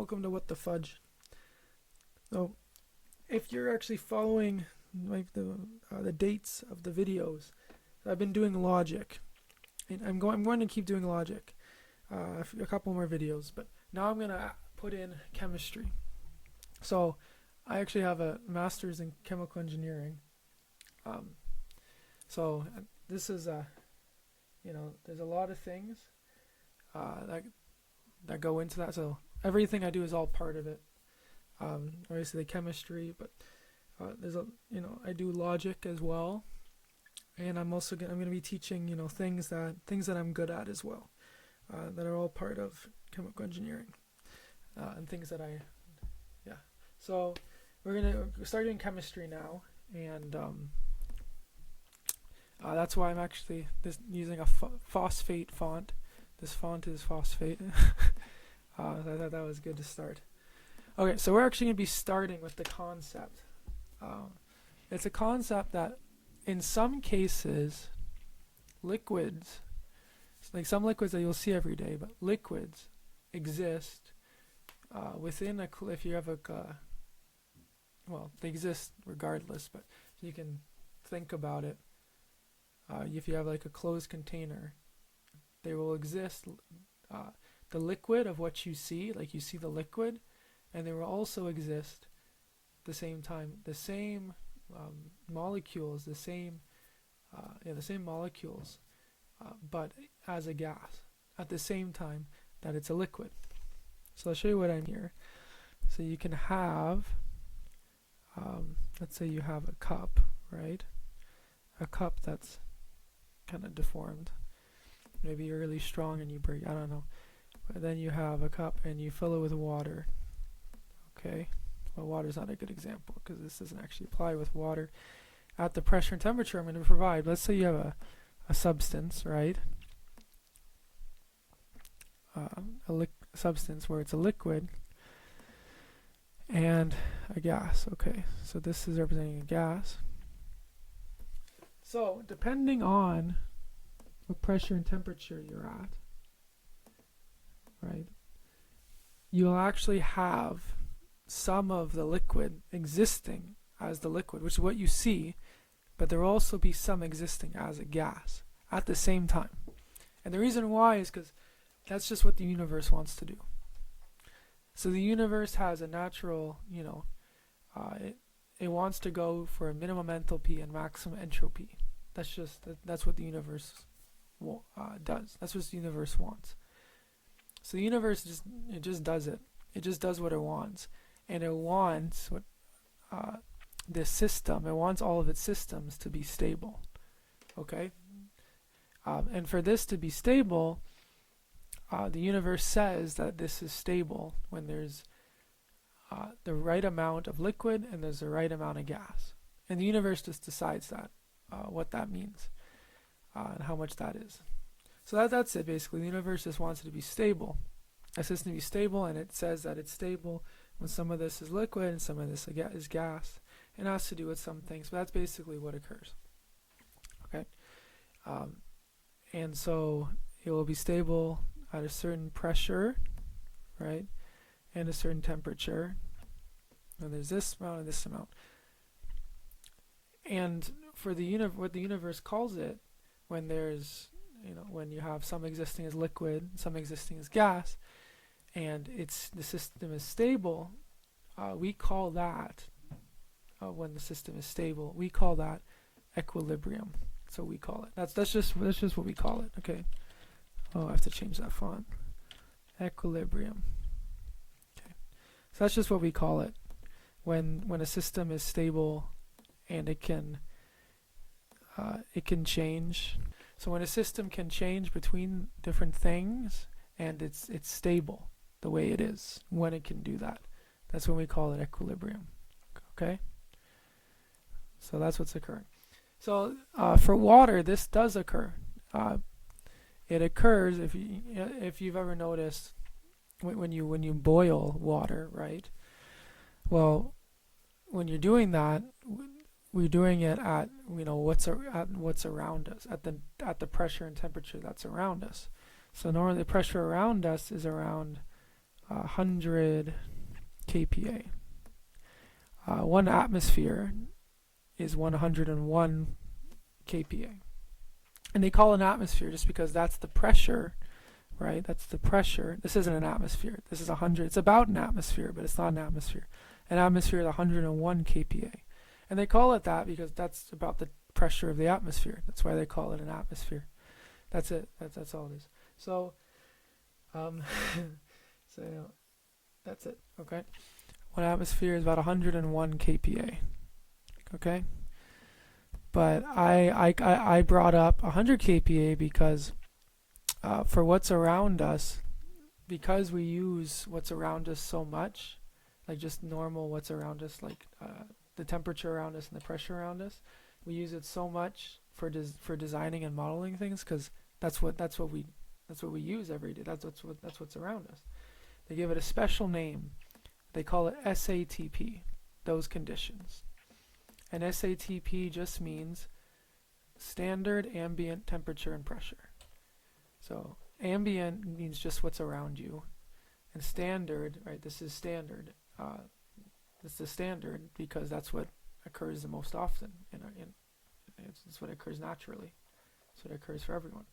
welcome to What the Fudge. So, if you're actually following like the dates of the videos, I've been doing logic, and I'm going to keep doing logic, a couple more videos, but now I'm gonna put in chemistry. So, I actually have a master's in chemical engineering. So this is there's a lot of things that go into that. So everything I do is all part of it. Obviously the chemistry, but I do logic as well, and I'm gonna be teaching things that I'm good at as well, that are all part of chemical engineering, and things that So we're gonna start doing chemistry now, and that's why I'm actually using a phosphate font. This font is phosphate. I thought that was good to start. Okay, so we're actually going to be starting with the concept. It's a concept that in some cases, liquids, like some liquids that you'll see every day, but liquids exist within if you have they exist regardless, but you can think about it. If you have like a closed container, they will exist, the liquid of what you see, like you see the liquid, and they will also exist at the same time, the same molecules, the same molecules, but as a gas at the same time that it's a liquid. So I'll show you what I'm here. So you can have, let's say you have a cup, right? A cup that's kind of deformed. Maybe you're really strong and you break, I don't know. But then you have a cup and you fill it with water. Okay, well, water's not a good example because this doesn't actually apply with water. At the pressure and temperature I'm going to provide, let's say you have a substance, right? Substance where it's a liquid and a gas. Okay, so this is representing a gas. So depending on what pressure and temperature you're at, right, you'll actually have some of the liquid existing as the liquid, which is what you see, but there will also be some existing as a gas at the same time. And the reason why is because that's just what the universe wants to do. So the universe has a natural, it wants to go for a minimum enthalpy and maximum entropy. That's what the universe does. That's what the universe wants. So the universe just does it. It just does what it wants, and it wants this system. It wants all of its systems to be stable. Okay, and for this to be stable, the universe says that this is stable when there's the right amount of liquid and there's the right amount of gas, and the universe just decides that what that means and how much that is. So that's it basically. The universe just wants it to be stable, a system to be stable, and it says that it's stable when some of this is liquid and some of this is gas. It has to do with some things, but that's basically what occurs. Okay, and so it will be stable at a certain pressure, right, and a certain temperature. And there's this amount and this amount. And for what the universe calls it, when there's when you have some existing as liquid, some existing as gas, and the system is stable, we call that when the system is stable, we call that equilibrium. So we call it. That's just what we call it. Okay. Oh, I have to change that font. Equilibrium. Okay. So that's just what we call it. When a system is stable and it can change. So when a system can change between different things and it's stable the way it is, when it can do that, that's when we call it equilibrium. Okay? So that's what's occurring. So for water, this does occur. It occurs if you've ever noticed when you boil water, right? Well, when you're doing that, we're doing it at what's around us, at the pressure and temperature that's around us. So normally the pressure around us is around 100 kPa. 1 atmosphere is 101 kPa. And they call it an atmosphere just because that's the pressure, right? That's the pressure. This isn't an atmosphere. This is 100. It's about an atmosphere, but it's not an atmosphere. An atmosphere is 101 kPa. And they call it that because that's about the pressure of the atmosphere. That's why they call it an atmosphere. That's it. That's all it is. So, so that's it. Okay. 1 atmosphere is about 101 kPa. Okay. But I brought up 100 kPa because for what's around us, because we use what's around us so much, like just normal what's around us, like the temperature around us and the pressure around us, we use it so much for designing and modeling things because that's what we use every day. That's what's around us. They give it a special name. They call it SATP, those conditions. And SATP just means standard ambient temperature and pressure. So ambient means just what's around you, and standard, right? This is standard. This is standard because that's what occurs the most often. It's what occurs naturally. It's what occurs for everyone.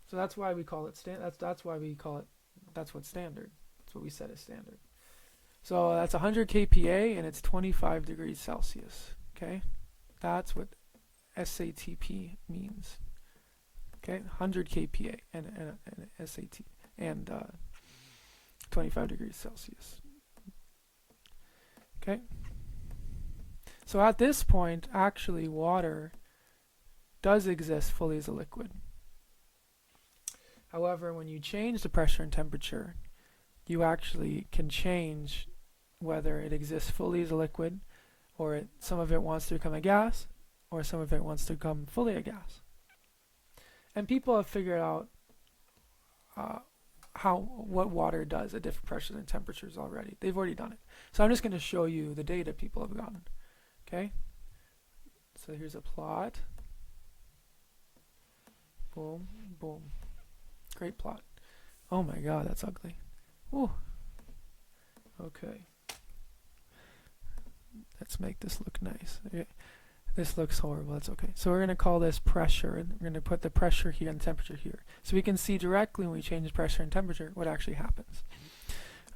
So that's why we call it that's why we call it. That's what's standard. That's what we set as standard. So that's 100 kPa and it's 25 degrees Celsius. Okay, that's what SATP means. Okay, 100 kPa and SAT and 25 degrees Celsius. Okay, so at this point, actually, water does exist fully as a liquid. However, when you change the pressure and temperature, you actually can change whether it exists fully as a liquid, or some of it wants to become a gas, or some of it wants to become fully a gas. And people have figured out what water does at different pressures and temperatures already. They've already done it. So I'm just going to show you the data people have gotten. Okay? So here's a plot. Boom, boom. Great plot. Oh my god, that's ugly. Ooh. Okay. Let's make this look nice. Okay. This looks horrible. That's okay. So we're going to call this pressure, and we're going to put the pressure here and the temperature here. So we can see directly when we change the pressure and temperature what actually happens.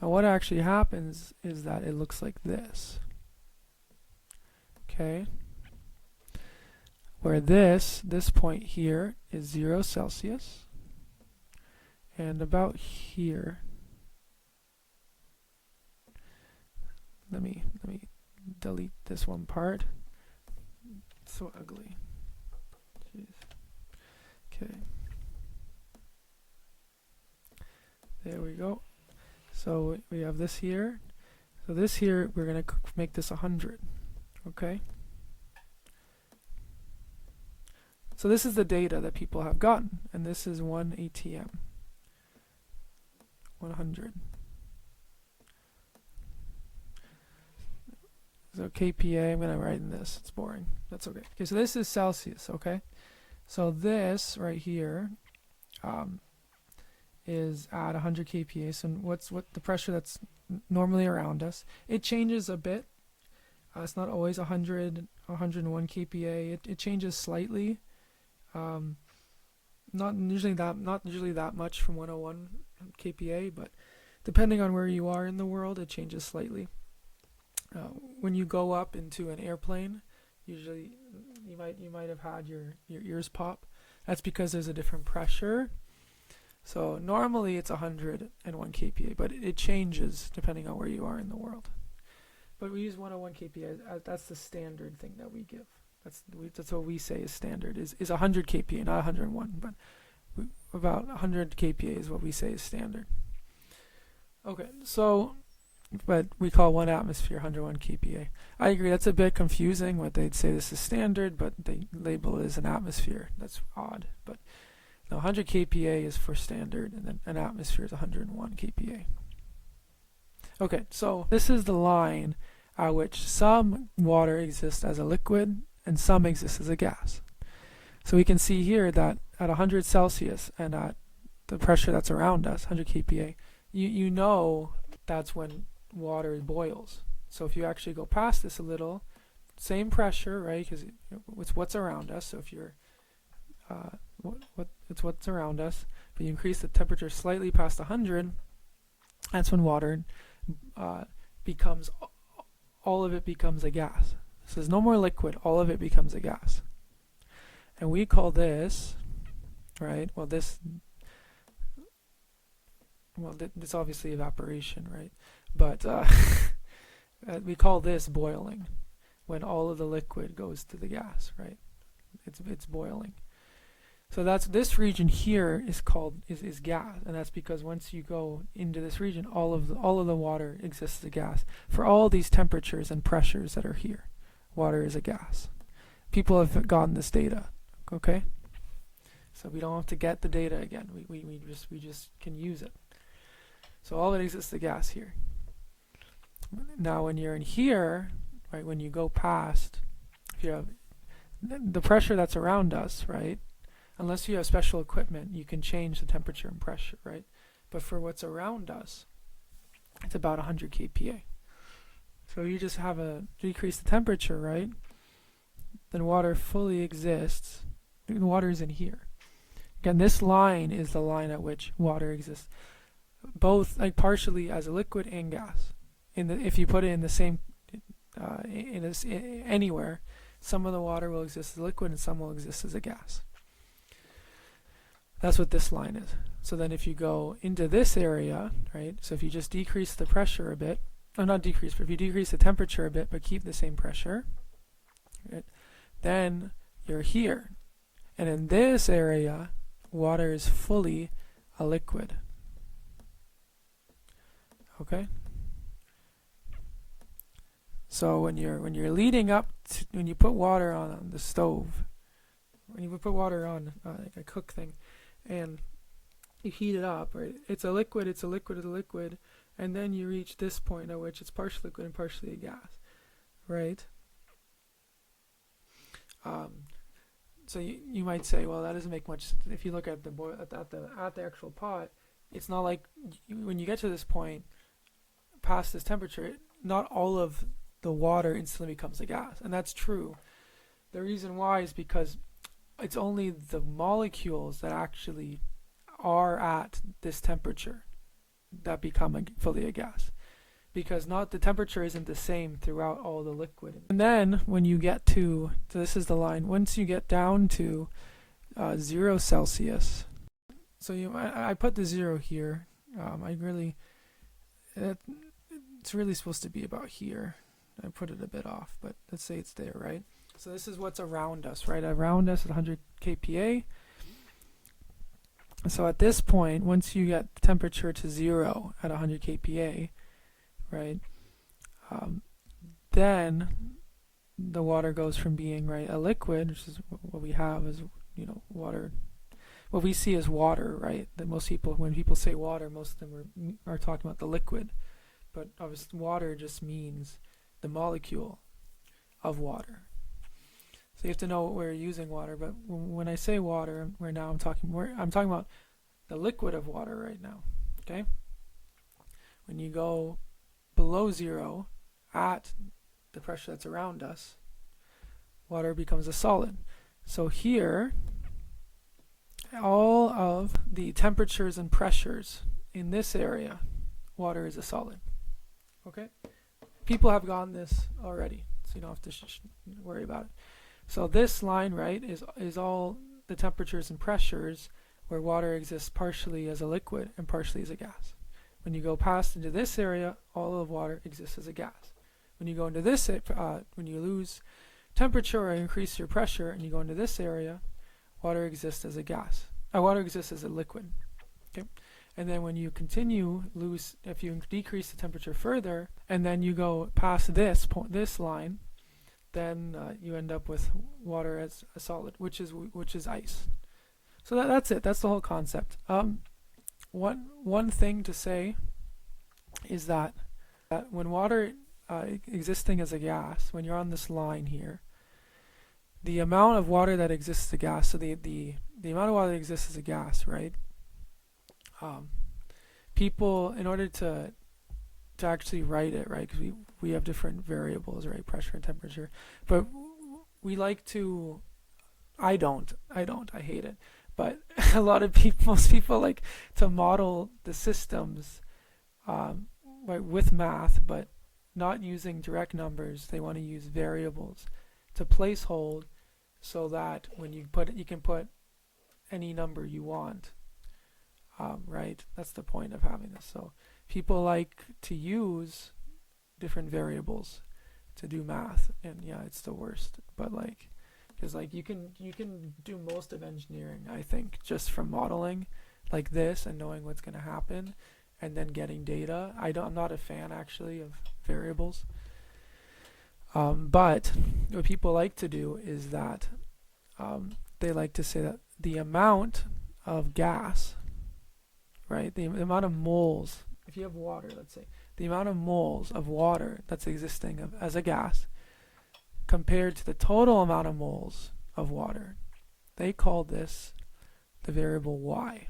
And what actually happens is that it looks like this. Okay? Where this point here is 0 Celsius. And about here, let me delete this one part. It's so ugly. Jeez. Okay. There we go. So we have this here. So this here, we're going to make this 100. Okay. So this is the data that people have gotten, and this is 1 ATM. 100. So kPa, I'm going to write in this. It's boring. That's okay. Okay, so this is Celsius, okay? So this right here is at 100 kPa. So what the pressure that's normally around us. It changes a bit. It's not always 101 kPa. It changes slightly. Not usually that much from 101 kPa, but depending on where you are in the world, it changes slightly. When you go up into an airplane, usually you might have had your ears pop. That's because there's a different pressure. So normally it's 101 kPa, but it changes depending on where you are in the world. But we use 101 kPa. That's the standard thing that we give. That's what we say is standard. Is 100 kPa, not 101, but about 100 kPa is what we say is standard. Okay, so, but we call 1 atmosphere 101 kPa. I agree, that's a bit confusing. What they'd say this is standard, but they label it as an atmosphere. That's odd, but no, 100 kPa is for standard, and then an atmosphere is 101 kPa. Okay, so this is the line at which some water exists as a liquid and some exists as a gas. So we can see here that at 100 Celsius and at the pressure that's around us, 100 kPa, you know that's when water boils. So if you actually go past this a little, same pressure, right? Because it's what's around us. So if you're it's what's around us, but you increase the temperature slightly past 100, that's when water becomes, all of it becomes a gas. So there's no more liquid, all of it becomes a gas. And we call this, right, well this obviously evaporation, right? But we call this boiling, when all of the liquid goes to the gas, right? It's boiling. So that's, this region here is called is gas, and that's because once you go into this region, all of the water exists as a gas. For all these temperatures and pressures that are here, water is a gas. People have gotten this data, okay? So we don't have to get the data again. We just can use it. So all that exists is a gas here. Now when you're in here, right, when you go past, if you have the pressure that's around us, right, unless you have special equipment, you can change the temperature and pressure, right? But for what's around us, it's about 100 kPa. So you just have a decrease the temperature, right? Then water fully exists. The water is in here. Again, this line is the line at which water exists, both like partially as a liquid and gas. If you put it in the same anywhere, some of the water will exist as a liquid and some will exist as a gas. That's what this line is. So then if you go into this area, right, so if you just decrease the pressure a bit, or not decrease, but if you decrease the temperature a bit but keep the same pressure, right, then you're here. And in this area, water is fully a liquid. Okay? So when you're leading up to, when you put water on the stove, when you put water on like a cook thing, and you heat it up, right? It's a liquid, it's a liquid, it's a liquid, and then you reach this point at which it's partially liquid and partially a gas, right? So you might say, well, that doesn't make much. If you look at the at the actual pot, it's not like when you get to this point, past this temperature, not all of the water instantly becomes a gas, and that's true. The reason why is because it's only the molecules that actually are at this temperature that become fully a gas, because not the temperature isn't the same throughout all the liquid. And then when you get to, so this is the line, once you get down to 0 Celsius, so I put the 0 here. It's really supposed to be about here. I put it a bit off, but let's say it's there, right? So this is what's around us, right? Around us at 100 kPa. So at this point, once you get temperature to 0 at 100 kPa, right, then the water goes from being, right, a liquid, which is what we have as, water, what we see as water, right? That most people, when people say water, most of them are talking about the liquid, but obviously water just means the molecule of water. So you have to know what we're using water, but when I say water, I'm talking about the liquid of water right now, okay? When you go below 0 at the pressure that's around us, water becomes a solid. So here, all of the temperatures and pressures in this area, water is a solid, okay? People have gotten this already, so you don't have to worry about it. So this line, right, is all the temperatures and pressures where water exists partially as a liquid and partially as a gas. When you go past into this area, all of water exists as a gas. When you go into this, when you lose temperature or increase your pressure and you go into this area, water exists as a gas. Water exists as a liquid. Okay. And then when you continue if you decrease the temperature further, and then you go past this line, then you end up with water as a solid, which is ice. So that's it. That's the whole concept. One thing to say is that when water existing as a gas, when you're on this line here, the amount of water that exists as a gas, so the amount of water that exists as a gas, right, people, in order to actually write it, right, because we have different variables, right, pressure and temperature, but we like to, I hate it, but a lot of people, most people like to model the systems right, with math, but not using direct numbers. They want to use variables to placehold, so that when you put it, you can put any number you want, right? That's the point of having this. So people like to use different variables to do math, and yeah, it's the worst. But like, because like you can do most of engineering, I think, just from modeling like this and knowing what's going to happen, and then getting data. I'm not a fan actually of variables. But what people like to do is that they like to say that the amount of gas, right, the amount of moles, if you have water, let's say, the amount of moles of water that's existing as a gas compared to the total amount of moles of water, they call this the variable y.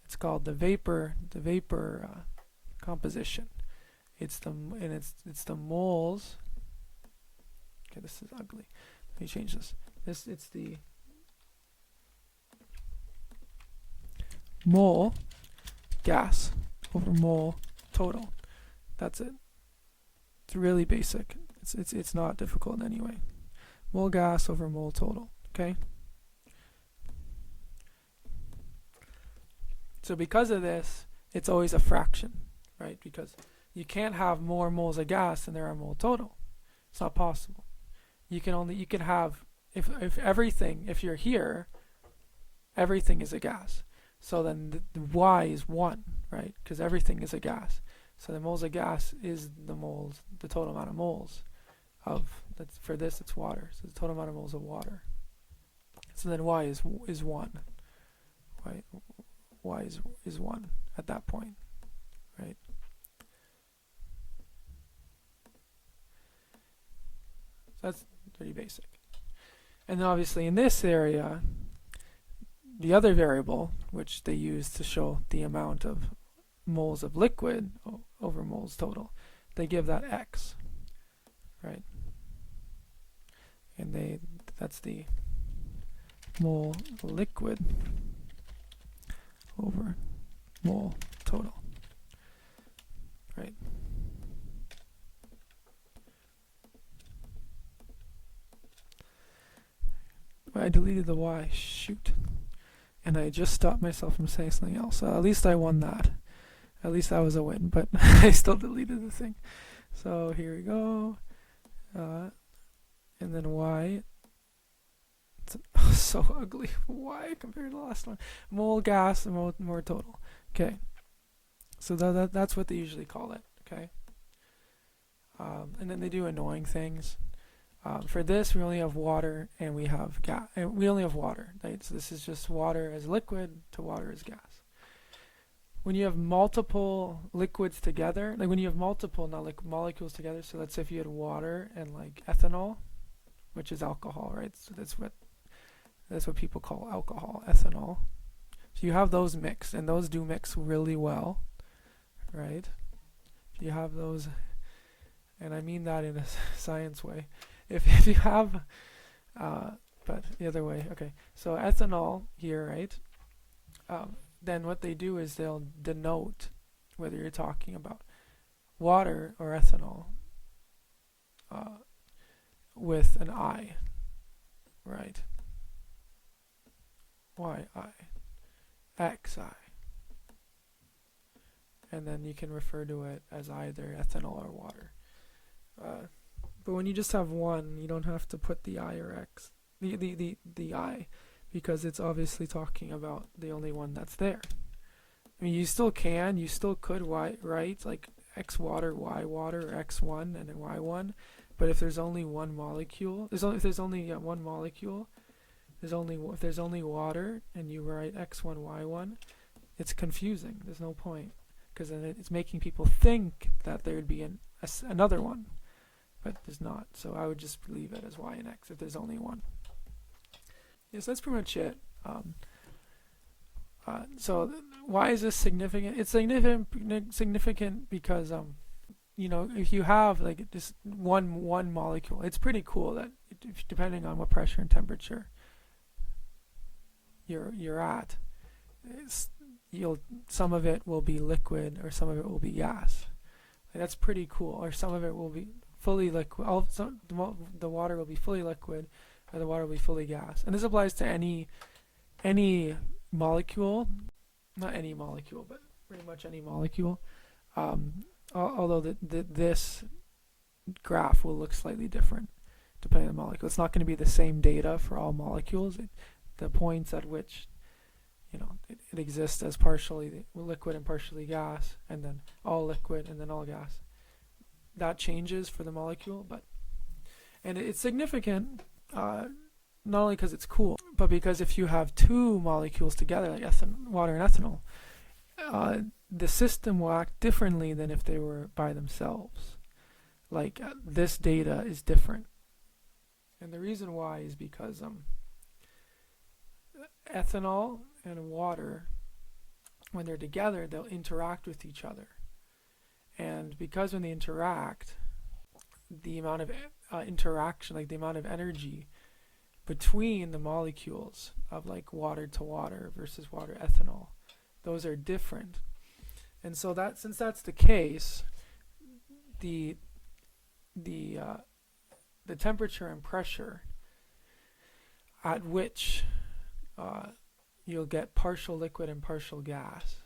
It's called the vapor composition. It's the moles. Okay, this is ugly. Let me change this. It's the mole gas over mole total. That's it. It's really basic. It's not difficult in any way. Mole gas over mole total. Okay. So because of this, it's always a fraction, right? Because you can't have more moles of gas than there are mole total. It's not possible. You can have, if you're here, everything is a gas. So then the y is 1, right? Because everything is a gas. So the moles of gas is the total amount of moles of, for this it's water. So the total amount of moles of water. So then y is 1. Y is 1 at that point, right? So that's pretty basic. And then obviously in this area, the other variable, which they use to show the amount of moles of liquid over moles total, they give that x, right? And that's the mole liquid over mole total, right? I deleted the y, shoot. And I just stopped myself from saying something else. So at least I won that. At least that was a win, but I still deleted the thing. So here we go. And then y. It's so ugly. Y compared to the last one. Mole gas and mole total. Okay. So that's what they usually call it. Okay. And then they do annoying things. For this, we only have water and we have gas. And we only have water, right? So this is just water as liquid to water as gas. When you have multiple liquids together, like when you have multiple molecules together, so let's say if you had water and like ethanol, which is alcohol, right? So that's what people call alcohol, ethanol. So you have those mixed, and those do mix really well, right? If you have those, and I mean that in a science way. If you have, but the other way, okay. So ethanol here, right? Then what they do is they'll denote whether you're talking about water or ethanol with an I, right? YI, XI. And then you can refer to it as either ethanol or water. But when you just have one, you don't have to put the I or X, the I, because it's obviously talking about the only one that's there. I mean, you still could write like X water, Y water, or X1 and then Y1, but if there's only one molecule, if there's only one molecule, if there's only water and you write X1, Y1, it's confusing. There's no point, because then it's making people think that there would be another one. But there's not, so I would just leave it as y and x if there's only one. Yes, that's pretty much it. Why is this significant? It's significant because you know, if you have like just one molecule, it's pretty cool that depending on what pressure and temperature you're at, some of it will be liquid or some of it will be gas. Like, that's pretty cool. Or some of it will be fully liquid. The water will be fully liquid, or the water will be fully gas. And this applies to any molecule, not any molecule, but pretty much any molecule. Although this graph will look slightly different depending on the molecule. It's not going to be the same data for all molecules. The points at which, you know, it exists as partially liquid and partially gas, and then all liquid and then all gas. That changes for the molecule, and it's significant not only because it's cool, but because if you have two molecules together, like water and ethanol, the system will act differently than if they were by themselves. Like this data is different, and the reason why is because ethanol and water, when they're together, they'll interact with each other, and because when they interact, the amount of interaction, like the amount of energy between the molecules of like water to water versus water ethanol, those are different. And so that, since that's the case, the temperature and pressure at which you'll get partial liquid and partial gas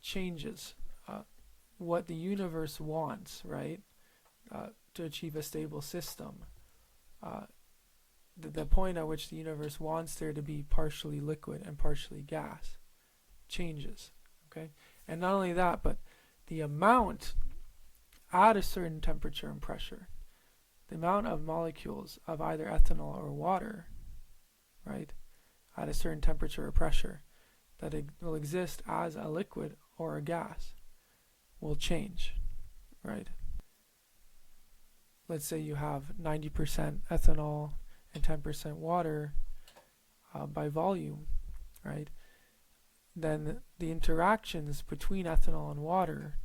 changes what the universe wants, right? To achieve a stable system. The point at which the universe wants there to be partially liquid and partially gas changes. Okay, and not only that, but the amount at a certain temperature and pressure, the amount of molecules of either ethanol or water, right, at a certain temperature or pressure that it will exist as a liquid or a gas will change, right? Let's say you have 90% ethanol and 10% water by volume, right? Then the interactions between ethanol and water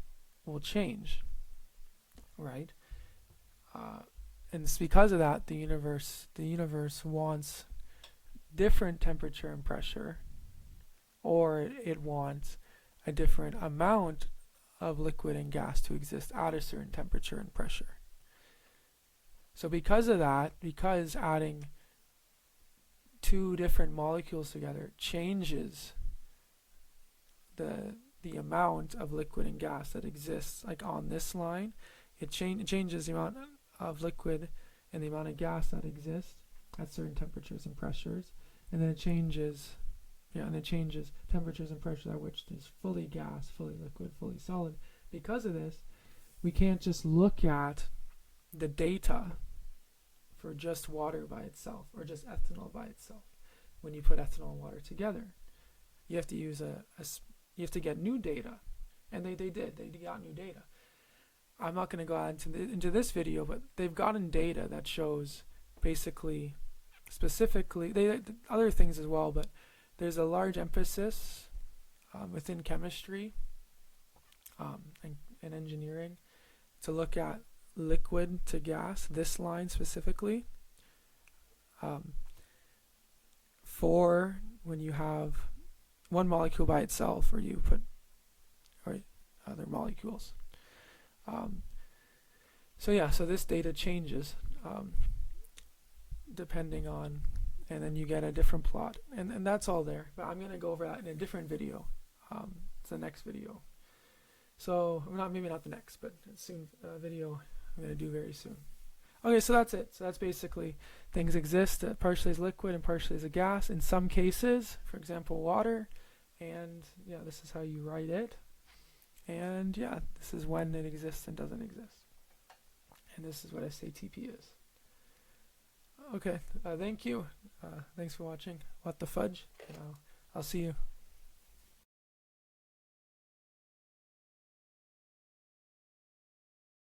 will change, right? And it's because of that the universe wants different temperature and pressure, or it wants a different amount of liquid and gas to exist at a certain temperature and pressure. So because of that, because adding two different molecules together changes the amount of liquid and gas that exists, like on this line, it changes the amount of liquid and the amount of gas that exists at certain temperatures and pressures, and then it changes temperatures and pressure at which is fully gas, fully liquid, fully solid. Because of this, we can't just look at the data for just water by itself or just ethanol by itself. When you put ethanol and water together, you have to use you have to get new data, and they got new data. I'm not going to go out into this video, but they've gotten data that shows basically, specifically, other things as well, but there's a large emphasis within chemistry and engineering to look at liquid to gas, this line specifically, for when you have one molecule by itself, or you put other molecules. So this data changes depending on, and then you get a different plot, and that's all there. But I'm going to go over that in a different video. It's the next video. So maybe not the next, but soon video I'm going to do very soon. Okay, so that's it. So that's basically things exist partially as liquid and partially as a gas in some cases, for example water, and yeah, this is how you write it, and yeah, this is when it exists and doesn't exist, and this is what SATP is. Okay, thank you. Thanks for watching. What the fudge? I'll see you.